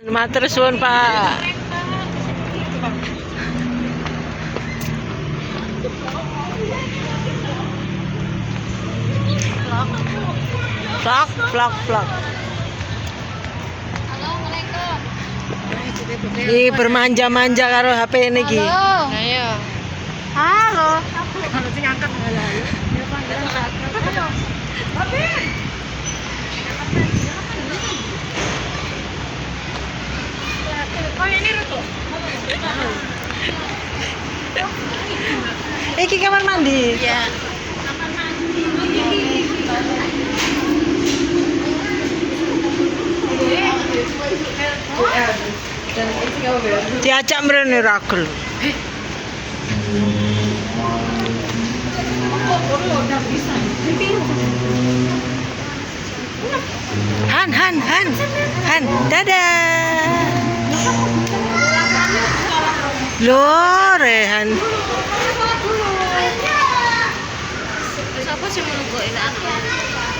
Matur suwun, Pak. Vlog, vlog, vlog. Assalamualaikum. Ih, bermanja-manja karo HP ini ki. Halo. Ayo. Halo. Kalau sing angkat Iki kamar mandi. Iya. Diajak mrene ragel. Han, Han, Han. Han, dadah. Loh, Rehan. Siapa sih menunggu ini anak?